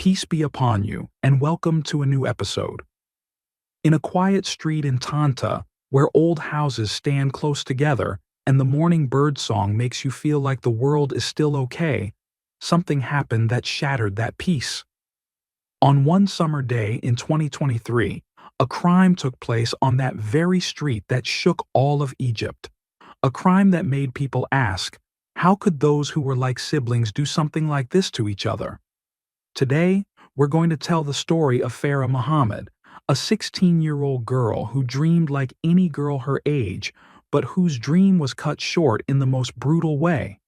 Peace be upon you, and welcome to a new episode. In a quiet street in Tanta, where old houses stand close together and the morning bird song makes you feel like the world is still okay, something happened that shattered that peace. On one summer day in 2023, a crime took place on that very street that shook all of Egypt. A crime that made people ask, how could those who were like siblings do something like this to each other? Today, we're going to tell the story of Farah Muhammad, a 16-year-old girl who dreamed like any girl her age, but whose dream was cut short in the most brutal way.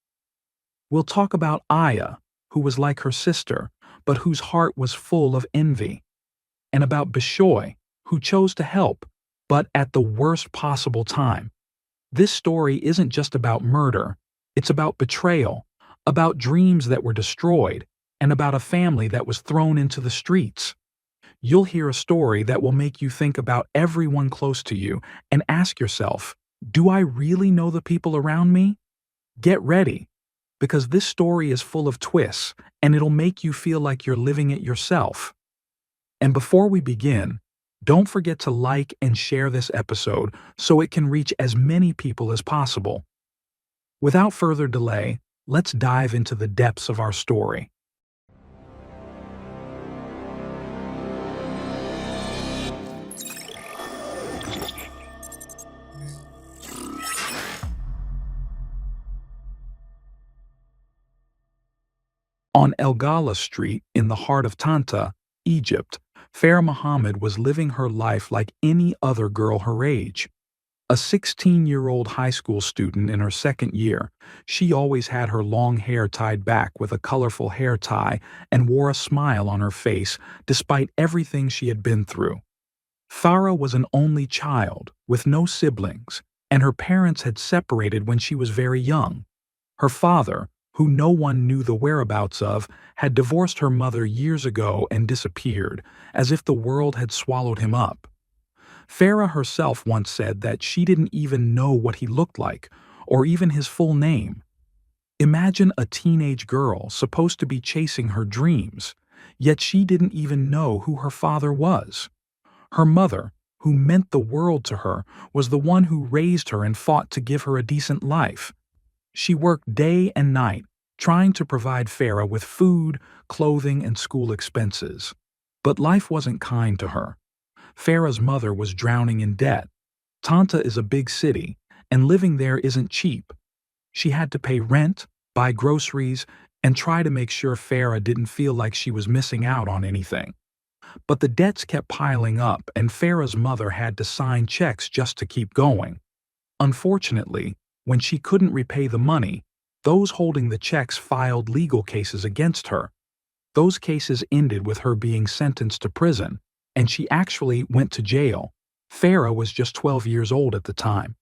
We'll talk about Aya, who was like her sister, but whose heart was full of envy, and about Bishoy, who chose to help, but at the worst possible time. This story isn't just about murder, it's about betrayal, about dreams that were destroyed, and about a family that was thrown into the streets. You'll hear a story that will make you think about everyone close to you and ask yourself, do I really know the people around me? Get ready, because this story is full of twists, and it'll make you feel like you're living it yourself. And before we begin, don't forget to like and share this episode so it can reach as many people as possible. Without further delay, let's dive into the depths of our story. On El Gala Street in the heart of Tanta, Egypt, Farah Muhammad was living her life like any other girl her age. A 16-year-old high school student in her second year, she always had her long hair tied back with a colorful hair tie and wore a smile on her face despite everything she had been through. Farah was an only child with no siblings, and her parents had separated when she was very young. Her father, who no one knew the whereabouts of, had divorced her mother years ago and disappeared, as if the world had swallowed him up. Farah herself once said that she didn't even know what he looked like, or even his full name. Imagine a teenage girl supposed to be chasing her dreams, yet she didn't even know who her father was. Her mother, who meant the world to her, was the one who raised her and fought to give her a decent life. She worked day and night, trying to provide Farah with food, clothing, and school expenses. But life wasn't kind to her. Farah's mother was drowning in debt. Tanta is a big city, and living there isn't cheap. She had to pay rent, buy groceries, and try to make sure Farah didn't feel like she was missing out on anything. But the debts kept piling up, and Farah's mother had to sign checks just to keep going. Unfortunately, when she couldn't repay the money, those holding the checks filed legal cases against her. Those cases ended with her being sentenced to prison, and she actually went to jail. Farah was just 12 years old at the time.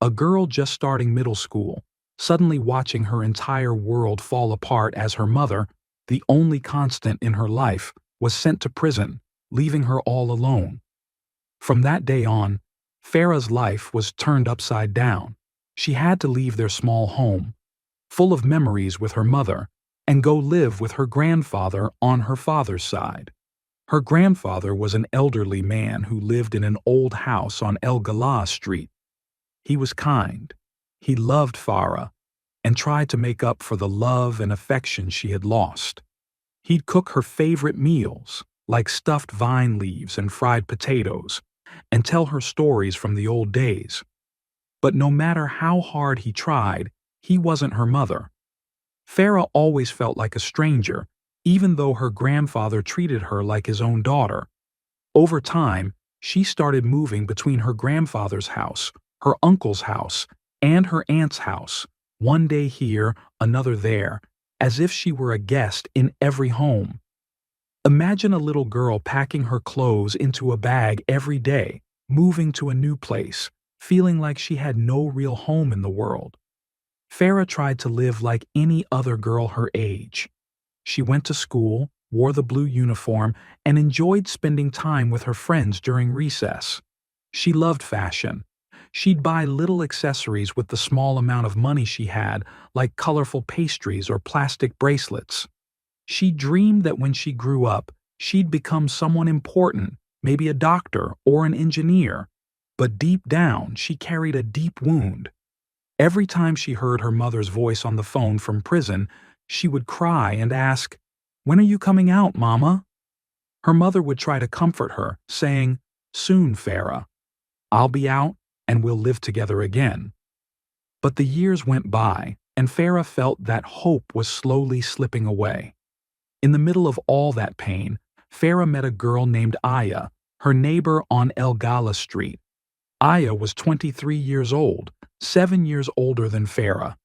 A girl just starting middle school, suddenly watching her entire world fall apart as her mother, the only constant in her life, was sent to prison, leaving her all alone. From that day on, Farah's life was turned upside down. She had to leave their small home, full of memories with her mother, and go live with her grandfather on her father's side. Her grandfather was an elderly man who lived in an old house on El Gala Street. He was kind. He loved Farah and tried to make up for the love and affection she had lost. He'd cook her favorite meals, like stuffed vine leaves and fried potatoes, and tell her stories from the old days. But no matter how hard he tried, he wasn't her mother. Farah always felt like a stranger, even though her grandfather treated her like his own daughter. Over time, she started moving between her grandfather's house, her uncle's house, and her aunt's house, one day here, another there, as if she were a guest in every home. Imagine a little girl packing her clothes into a bag every day, moving to a new place, feeling like she had no real home in the world. Farah tried to live like any other girl her age. She went to school, wore the blue uniform, and enjoyed spending time with her friends during recess. She loved fashion. She'd buy little accessories with the small amount of money she had, like colorful pastries or plastic bracelets. She dreamed that when she grew up, she'd become someone important, maybe a doctor or an engineer. But deep down, she carried a deep wound. Every time she heard her mother's voice on the phone from prison, she would cry and ask, "When are you coming out, Mama?" Her mother would try to comfort her, saying, "Soon, Farah. I'll be out and we'll live together again." But the years went by, and Farah felt that hope was slowly slipping away. In the middle of all that pain, Farah met a girl named Aya, her neighbor on El Gala Street. Aya was 23 years old, 7 years older than Farah.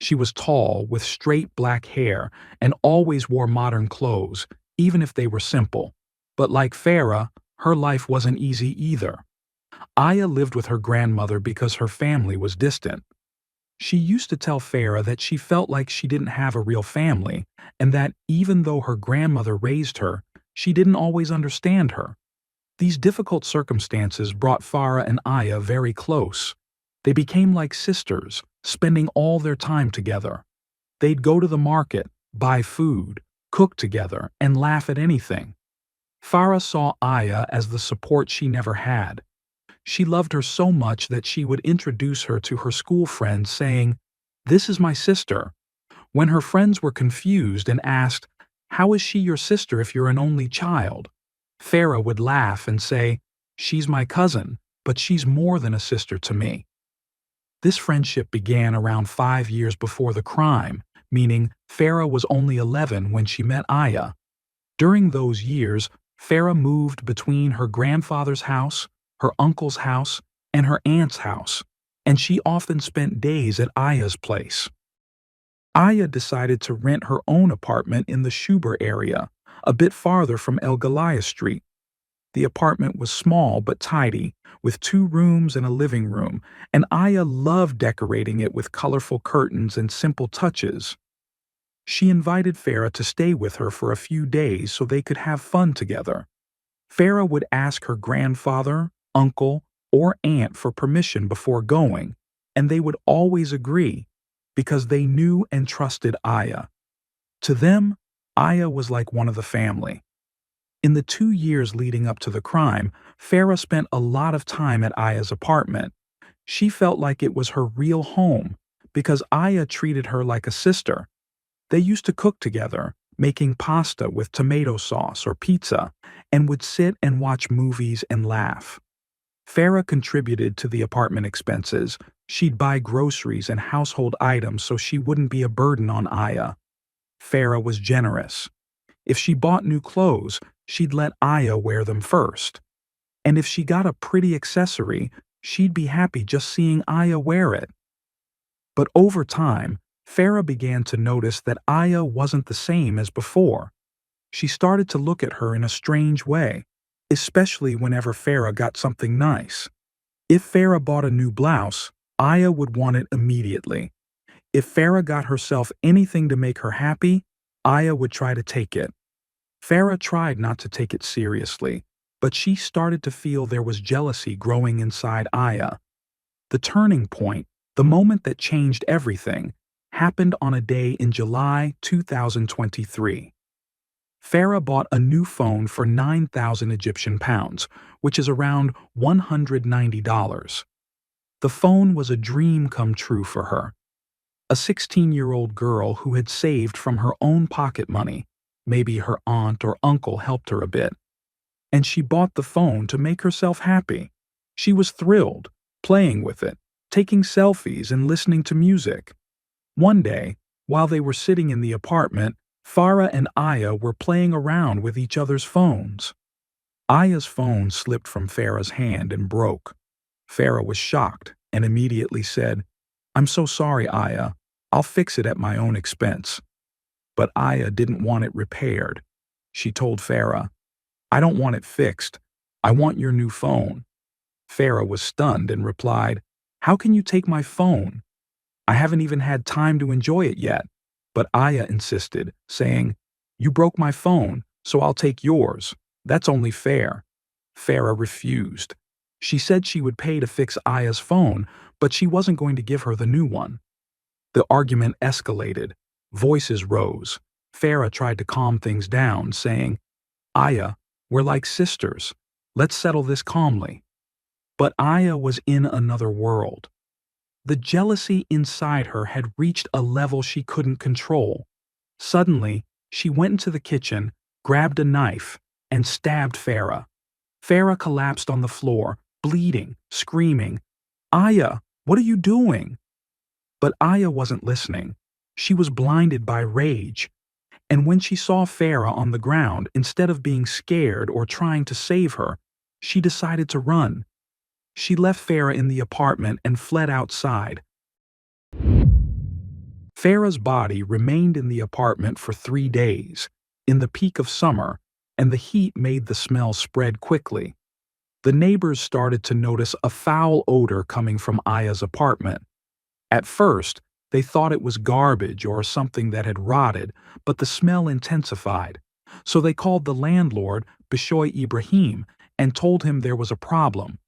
She was tall, with straight black hair, and always wore modern clothes, even if they were simple. But like Farah, her life wasn't easy either. Aya lived with her grandmother because her family was distant. She used to tell Farah that she felt like she didn't have a real family, and that even though her grandmother raised her, she didn't always understand her. These difficult circumstances brought Farah and Aya very close. They became like sisters, spending all their time together. They'd go to the market, buy food, cook together, and laugh at anything. Farah saw Aya as the support she never had. She loved her so much that she would introduce her to her school friends, saying, "This is my sister." When her friends were confused and asked, "How is she your sister if you're an only child?" Farah would laugh and say, "She's my cousin, but she's more than a sister to me." This friendship began around 5 years before the crime, meaning Farah was only 11 when she met Aya. During those years, Farah moved between her grandfather's house, her uncle's house, and her aunt's house, and she often spent days at Aya's place. Aya decided to rent her own apartment in the Shuber area, a bit farther from El Galaya Street. The apartment was small but tidy, with 2 rooms and a living room, and Aya loved decorating it with colorful curtains and simple touches. She invited Farah to stay with her for a few days so they could have fun together. Farah would ask her grandfather, uncle, or aunt for permission before going, and they would always agree because they knew and trusted Aya. To them, Aya was like one of the family. In the 2 years leading up to the crime, Farah spent a lot of time at Aya's apartment. She felt like it was her real home because Aya treated her like a sister. They used to cook together, making pasta with tomato sauce or pizza, and would sit and watch movies and laugh. Farah contributed to the apartment expenses. She'd buy groceries and household items so she wouldn't be a burden on Aya. Farah was generous. If she bought new clothes, she'd let Aya wear them first. And if she got a pretty accessory, she'd be happy just seeing Aya wear it. But over time, Farah began to notice that Aya wasn't the same as before. She started to look at her in a strange way, especially whenever Farah got something nice. If Farah bought a new blouse, Aya would want it immediately. If Farah got herself anything to make her happy, Aya would try to take it. Farah tried not to take it seriously, but she started to feel there was jealousy growing inside Aya. The turning point, the moment that changed everything, happened on a day in July 2023. Farah bought a new phone for 9,000 Egyptian pounds, which is around $190. The phone was a dream come true for her. A 16-year-old girl who had saved from her own pocket money, maybe her aunt or uncle helped her a bit, and she bought the phone to make herself happy. She was thrilled, playing with it, taking selfies and listening to music. One day, while they were sitting in the apartment, Farah and Aya were playing around with each other's phones. Aya's phone slipped from Farah's hand and broke. Farah was shocked and immediately said, "I'm so sorry, Aya. I'll fix it at my own expense." But Aya didn't want it repaired. She told Farah, "I don't want it fixed. I want your new phone." Farah was stunned and replied, "How can you take my phone? I haven't even had time to enjoy it yet." But Aya insisted, saying, "You broke my phone, so I'll take yours. That's only fair." Farah refused. She said she would pay to fix Aya's phone, but she wasn't going to give her the new one. The argument escalated. Voices rose. Farah tried to calm things down, saying, "Aya, we're like sisters. Let's settle this calmly." But Aya was in another world. The jealousy inside her had reached a level she couldn't control. Suddenly, she went into the kitchen, grabbed a knife, and stabbed Farah. Farah collapsed on the floor, bleeding, screaming, "Aya, what are you doing?" But Aya wasn't listening. She was blinded by rage. And when she saw Farah on the ground, instead of being scared or trying to save her, she decided to run. She left Farah in the apartment and fled outside. Farah's body remained in the apartment for 3 days, in the peak of summer, and the heat made the smell spread quickly. The neighbors started to notice a foul odor coming from Aya's apartment. At first, they thought it was garbage or something that had rotted, but the smell intensified. So they called the landlord, Bishoy Ibrahim, and told him there was a problem.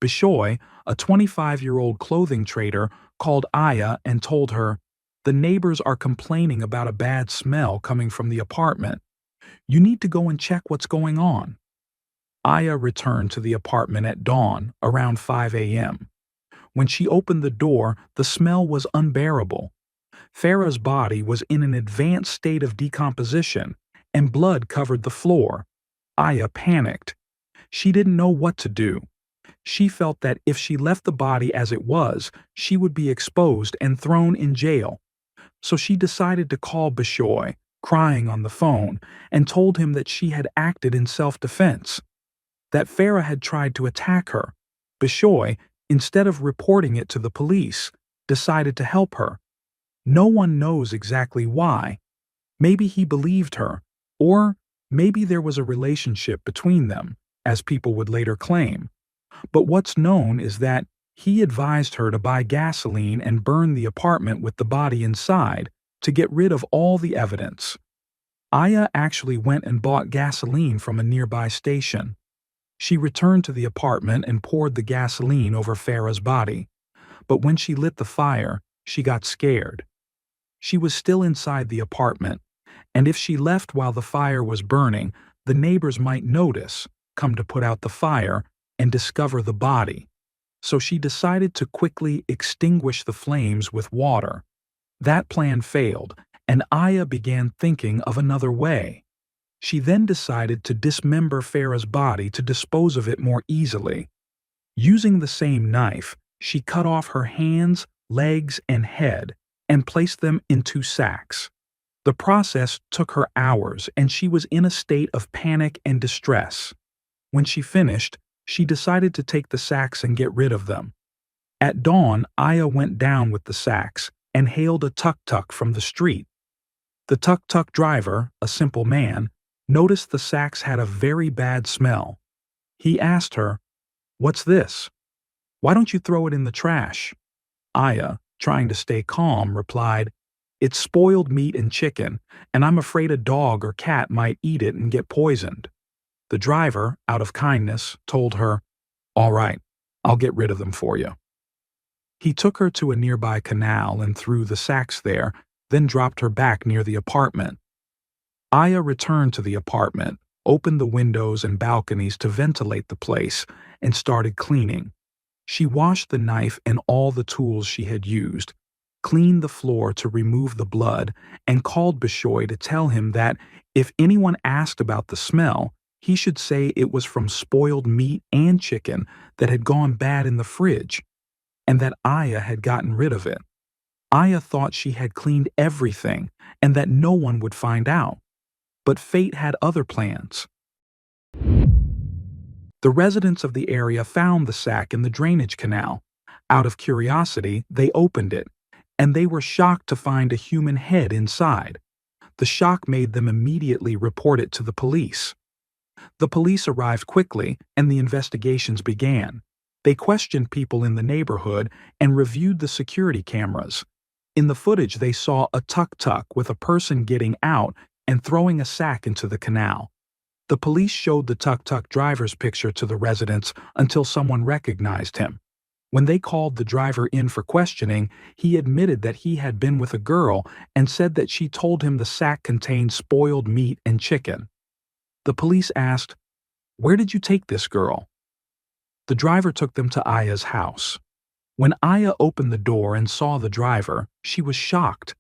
Bishoy, a 25-year-old clothing trader, called Aya and told her, "The neighbors are complaining about a bad smell coming from the apartment. You need to go and check what's going on." Aya returned to the apartment at dawn, around 5 a.m. When she opened the door, the smell was unbearable. Farah's body was in an advanced state of decomposition, and blood covered the floor. Aya panicked. She didn't know what to do. She felt that if she left the body as it was, she would be exposed and thrown in jail. So she decided to call Bishoy, crying on the phone, and told him that she had acted in self-defense, that Farah had tried to attack her. Bishoy, instead of reporting it to the police, decided to help her. No one knows exactly why. Maybe he believed her, or maybe there was a relationship between them, as people would later claim. But what's known is that he advised her to buy gasoline and burn the apartment with the body inside to get rid of all the evidence. Aya actually went and bought gasoline from a nearby station. She returned to the apartment and poured the gasoline over Farah's body. But when she lit the fire, she got scared. She was still inside the apartment, and if she left while the fire was burning, the neighbors might notice, come to put out the fire, and discover the body. So she decided to quickly extinguish the flames with water. That plan failed, and Aya began thinking of another way. She then decided to dismember Farah's body to dispose of it more easily. Using the same knife, she cut off her hands, legs, and head and placed them in 2 sacks. The process took her hours, and she was in a state of panic and distress. When she finished, she decided to take the sacks and get rid of them. At dawn, Aya went down with the sacks and hailed a tuk-tuk from the street. The tuk-tuk driver, a simple man, noticed the sacks had a very bad smell. He asked her, "What's this? Why don't you throw it in the trash?" Aya, trying to stay calm, replied, "It's spoiled meat and chicken, and I'm afraid a dog or cat might eat it and get poisoned." The driver, out of kindness, told her, "All right, I'll get rid of them for you." He took her to a nearby canal and threw the sacks there, then dropped her back near the apartment. Aya returned to the apartment, opened the windows and balconies to ventilate the place, and started cleaning. She washed the knife and all the tools she had used, cleaned the floor to remove the blood, and called Bishoy to tell him that if anyone asked about the smell, he should say it was from spoiled meat and chicken that had gone bad in the fridge, and that Aya had gotten rid of it. Aya thought she had cleaned everything and that no one would find out. But fate had other plans. The residents of the area found the sack in the drainage canal. Out of curiosity, they opened it, and they were shocked to find a human head inside. The shock made them immediately report it to the police. The police arrived quickly, and the investigations began. They questioned people in the neighborhood and reviewed the security cameras. In the footage, they saw a tuk-tuk with a person getting out and throwing a sack into the canal. The police showed the tuk-tuk driver's picture to the residents until someone recognized him. When they called the driver in for questioning, he admitted that he had been with a girl and said that she told him the sack contained spoiled meat and chicken. The police asked, "Where did you take this girl?" The driver took them to Aya's house. When Aya opened the door and saw the driver, she was shocked.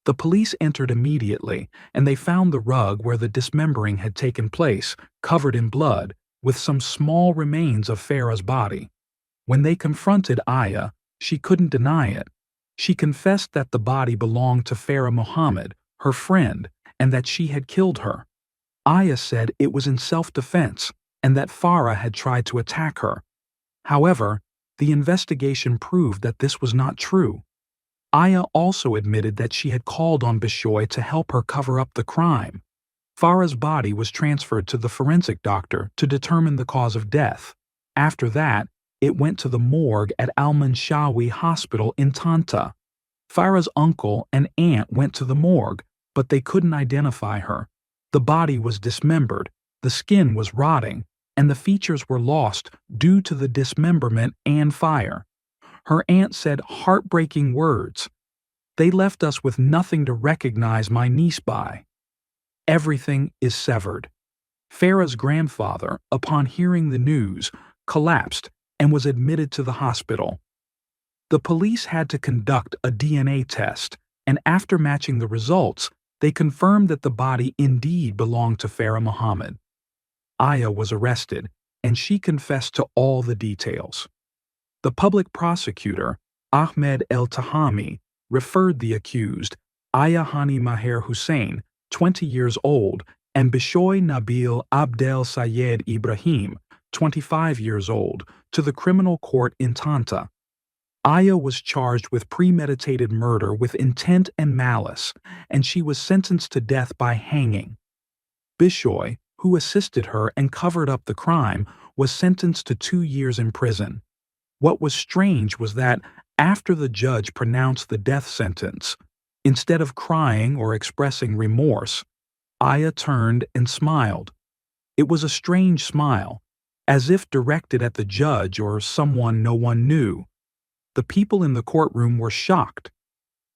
The police entered immediately, and they found the rug where the dismembering had taken place, covered in blood, with some small remains of Farah's body. When they confronted Aya, she couldn't deny it. She confessed that the body belonged to Farah Muhammad, her friend, and that she had killed her. Aya said it was in self-defense and that Farah had tried to attack her. However, the investigation proved that this was not true. Aya also admitted that she had called on Bishoy to help her cover up the crime. Farah's body was transferred to the forensic doctor to determine the cause of death. After that, it went to the morgue at Al-Manshawi Hospital in Tanta. Farah's uncle and aunt went to the morgue, but they couldn't identify her. The body was dismembered, the skin was rotting, and the features were lost due to the dismemberment and fire. Her aunt said heartbreaking words. "They left us with nothing to recognize my niece by." Everything is severed. Farah's grandfather, upon hearing the news, collapsed and was admitted to the hospital. The police had to conduct a DNA test, and after matching the results, they confirmed that the body indeed belonged to Farah Muhammad. Aya was arrested, and she confessed to all the details. The public prosecutor, Ahmed El-Tahami, referred the accused, Aya Hani Maher Hussein, 20 years old, and Bishoy Nabil Abdel Sayed Ibrahim, 25 years old, to the criminal court in Tanta. Aya was charged with premeditated murder with intent and malice, and she was sentenced to death by hanging. Bishoy, who assisted her and covered up the crime, was sentenced to 2 years in prison. What was strange was that, after the judge pronounced the death sentence, instead of crying or expressing remorse, Aya turned and smiled. It was a strange smile, as if directed at the judge or someone no one knew. The people in the courtroom were shocked.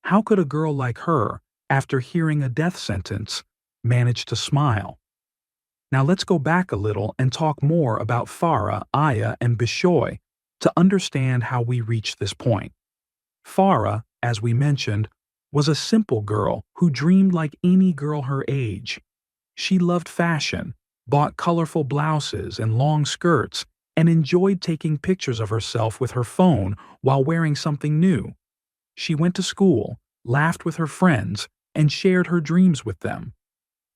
How could a girl like her, after hearing a death sentence, manage to smile? Now let's go back a little and talk more about Farah, Aya, and Bishoy to understand how we reached this point. Farah, as we mentioned, was a simple girl who dreamed like any girl her age. She loved fashion, bought colorful blouses and long skirts, and enjoyed taking pictures of herself with her phone while wearing something new. She went to school, laughed with her friends, and shared her dreams with them.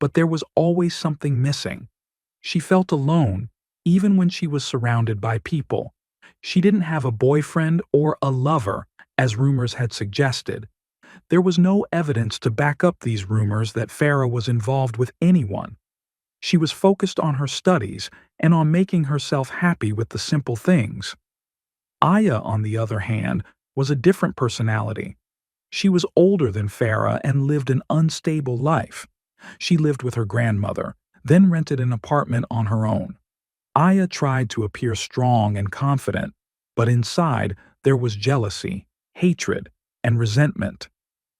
But there was always something missing. She felt alone, even when she was surrounded by people. She didn't have a boyfriend or a lover, as rumors had suggested. There was no evidence to back up these rumors that Farah was involved with anyone. She was focused on her studies and on making herself happy with the simple things. Aya, on the other hand, was a different personality. She was older than Farah and lived an unstable life. She lived with her grandmother, then rented an apartment on her own. Aya tried to appear strong and confident, but inside there was jealousy, hatred, and resentment.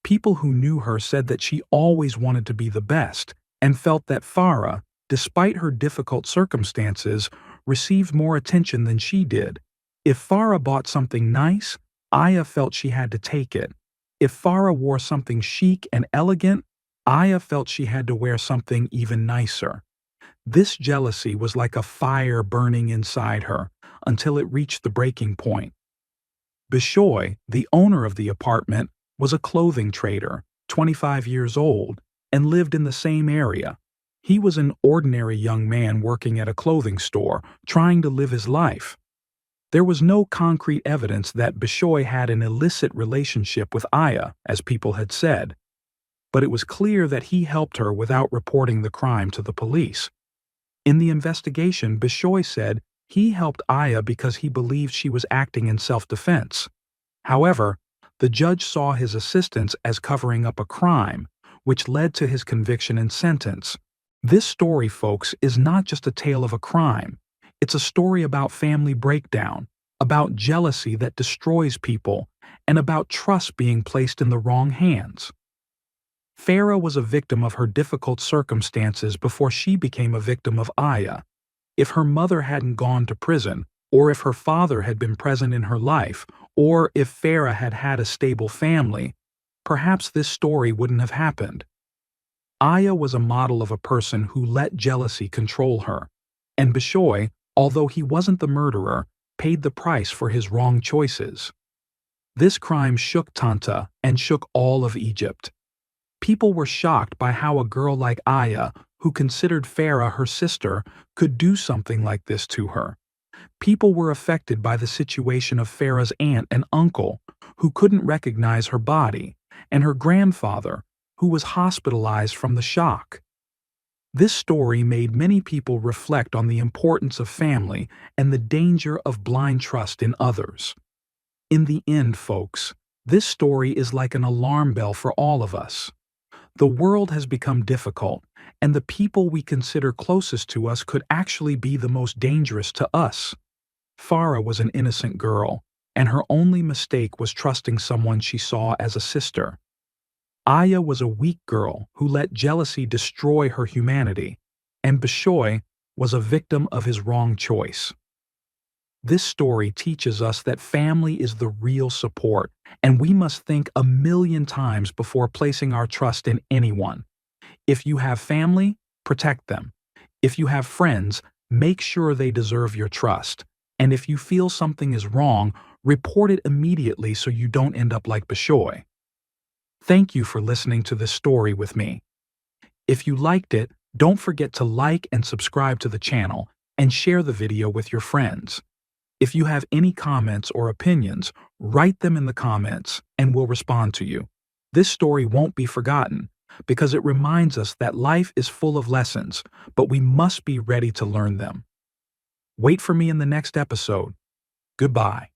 People who knew her said that she always wanted to be the best and felt that Farah, despite her difficult circumstances, received more attention than she did. If Farah bought something nice, Aya felt she had to take it. If Farah wore something chic and elegant, Aya felt she had to wear something even nicer. This jealousy was like a fire burning inside her until it reached the breaking point. Bishoy, the owner of the apartment, was a clothing trader, 25 years old, and lived in the same area. He was an ordinary young man working at a clothing store, trying to live his life. There was no concrete evidence that Bishoy had an illicit relationship with Aya, as people had said, but it was clear that he helped her without reporting the crime to the police. In the investigation, Bishoy said he helped Aya because he believed she was acting in self-defense. However, the judge saw his assistance as covering up a crime, which led to his conviction and sentence. This story, folks, is not just a tale of a crime. It's a story about family breakdown, about jealousy that destroys people, and about trust being placed in the wrong hands. Farah was a victim of her difficult circumstances before she became a victim of Ya. If her mother hadn't gone to prison, or if her father had been present in her life, or if Farah had had a stable family, perhaps this story wouldn't have happened. Ya was a model of a person who let jealousy control her, and Bishoy, although he wasn't the murderer, paid the price for his wrong choices. This crime shook Tanta and shook all of Egypt. People were shocked by how a girl like Ya, who considered Farah her sister, could do something like this to her. People were affected by the situation of Farah's aunt and uncle, who couldn't recognize her body, and her grandfather, who was hospitalized from the shock. This story made many people reflect on the importance of family and the danger of blind trust in others. In the end, folks, this story is like an alarm bell for all of us. The world has become difficult, and the people we consider closest to us could actually be the most dangerous to us. Farah was an innocent girl, and her only mistake was trusting someone she saw as a sister. Ya was a weak girl who let jealousy destroy her humanity, and Bishoy was a victim of his wrong choice. This story teaches us that family is the real support, and we must think a million times before placing our trust in anyone. If you have family, protect them. If you have friends, make sure they deserve your trust. And if you feel something is wrong, report it immediately so you don't end up like Bishoy. Thank you for listening to this story with me. If you liked it, don't forget to like and subscribe to the channel and share the video with your friends. If you have any comments or opinions, write them in the comments and we'll respond to you. This story won't be forgotten because it reminds us that life is full of lessons, but we must be ready to learn them. Wait for me in the next episode. Goodbye.